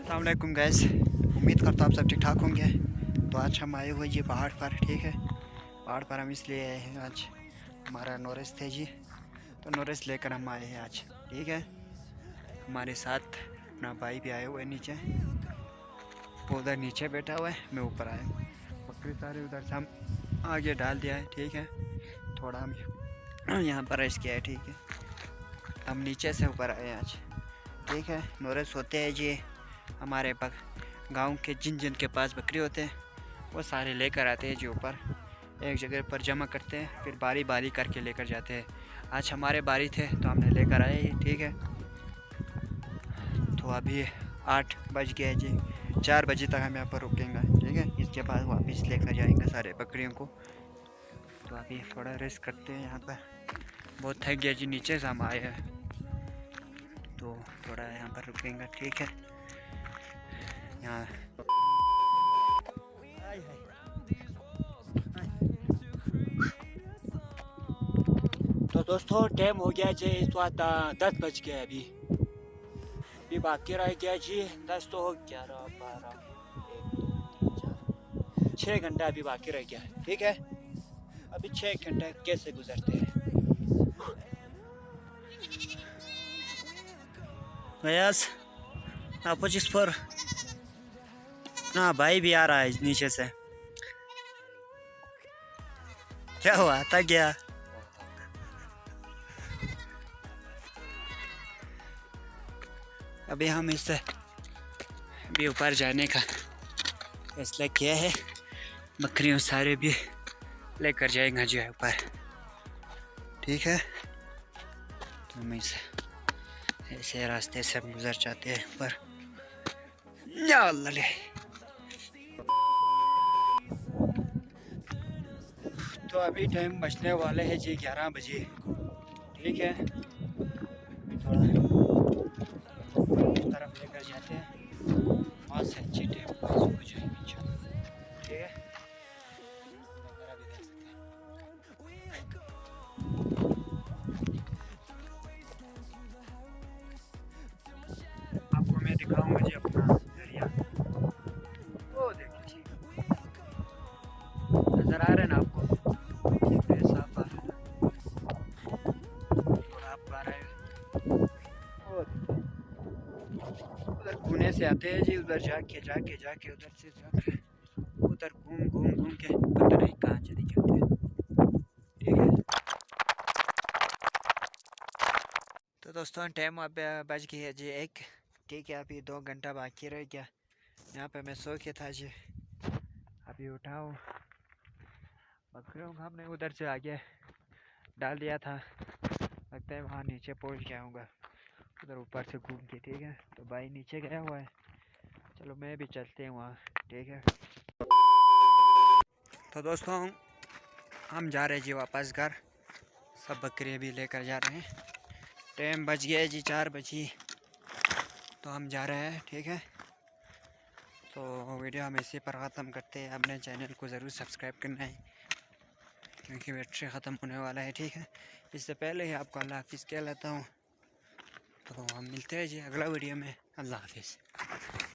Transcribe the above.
अस्सलाम वालेकुम गैस, उम्मीद करता हूँ आप सब ठीक ठाक होंगे। तो आज हम आए हुए जी पहाड़ पर, ठीक है। पहाड़ पर हम इसलिए आए हैं, आज हमारा नोरेस थे जी, तो नोरेस लेकर हम आए हैं आज, ठीक है। हमारे साथ अपना भाई भी आए हुए हैं नीचे, वो उधर नीचे बैठा हुआ है, मैं ऊपर आया हूँ। बकरी सारे उधर से हम आगे डाल दिया है, ठीक है। थोड़ा हम यहाँ पर रेस्ट किया है, ठीक है। हम नीचे से ऊपर आए हैं आज, ठीक है। नोरेस होते हैं जी हमारे गांव के जिन जिन के पास बकरी होते हैं, वो सारे लेकर आते हैं जी ऊपर, एक जगह पर जमा करते हैं, फिर बारी बारी करके लेकर जाते हैं। आज हमारे बारी थे तो हमने लेकर आए ये, ठीक है। तो अभी 8 बज गए जी, 4 बजे तक हम यहाँ पर रुकेंगे, ठीक है। इसके बाद वापस लेकर जाएंगे सारे बकरियों को। तो अभी थोड़ा रेस्ट करते हैं यहाँ पर, बहुत थक गया जी, नीचे से हम आए हैं, तो थोड़ा यहाँ पर रुकेंगे, ठीक है। यहाँ तो दोस्तों टाइम हो गया जी, इस वक्त 10 बज गए। अभी बाकी रह गया जी 10 तो हो, 11 12 6 घंटा अभी बाकी रह गया, ठीक है। अभी 6 घंटे कैसे गुजरते हैं। यस आपको जिस पर ना भाई भी आ रहा है नीचे से, क्या हुआ था गया। अभी हम इससे भी ऊपर जाने का फैसला किया है, बकरियों सारे भी लेकर जाएंगे जो है ऊपर, ठीक है। तो हम ऐसे रास्ते से हम गुजर जाते हैं ऊपर। या अल्लाह ले। तो अभी टाइम बचने वाले हैं जी 11 बजे, ठीक है। थोड़ा इस तरफ लेकर जाते हैं, वहाँ से अच्छी टाइम हो जाएगी, ठीक है। वगैरह भी देख सकते हैं। आपको मैं दिखाऊंगा जी अपना एरिया, वो देखिए नज़र आ रहे हैं ना आपको, कितने साफ आ रहे हैं थोड़ा आप आ रहे हैं। वो उधर कोने से आते हैं जी, उधर जाके जाके जाके उधर से जाके उधर घूम घूम घूम के पता नहीं कहाँ चले जाते हैं, ठीक है। तो दोस्तों टाइम अब बज गई है जी 1, ठीक है। अभी 2 घंटा बाकी रह गया। यहाँ पे मैं सो के था जी, अभी उठा हूँ। बकरियों को हमने उधर से आगे डाल दिया था, लगता है वहाँ नीचे पहुँच गया हूँ उधर ऊपर से घूम के, ठीक है। तो भाई नीचे गया हुआ है, चलो मैं भी चलते हैं वहाँ, ठीक है। तो दोस्तों हम जा रहे हैं जी वापस घर, सब बकरियाँ भी लेकर जा रहे हैं। टाइम बज गया जी 4 बजे, तो हम जा रहे हैं, ठीक है। तो वीडियो हम इसी पर ख़त्म करते हैं। अपने चैनल को ज़रूर सब्सक्राइब करना है, क्योंकि बैटरी ख़त्म होने वाला है, ठीक है। इससे पहले ही आपको अल्लाह हाफिज़ कह लेता हूँ। तो हम मिलते हैं जी अगला वीडियो में। अल्लाह हाफिज़।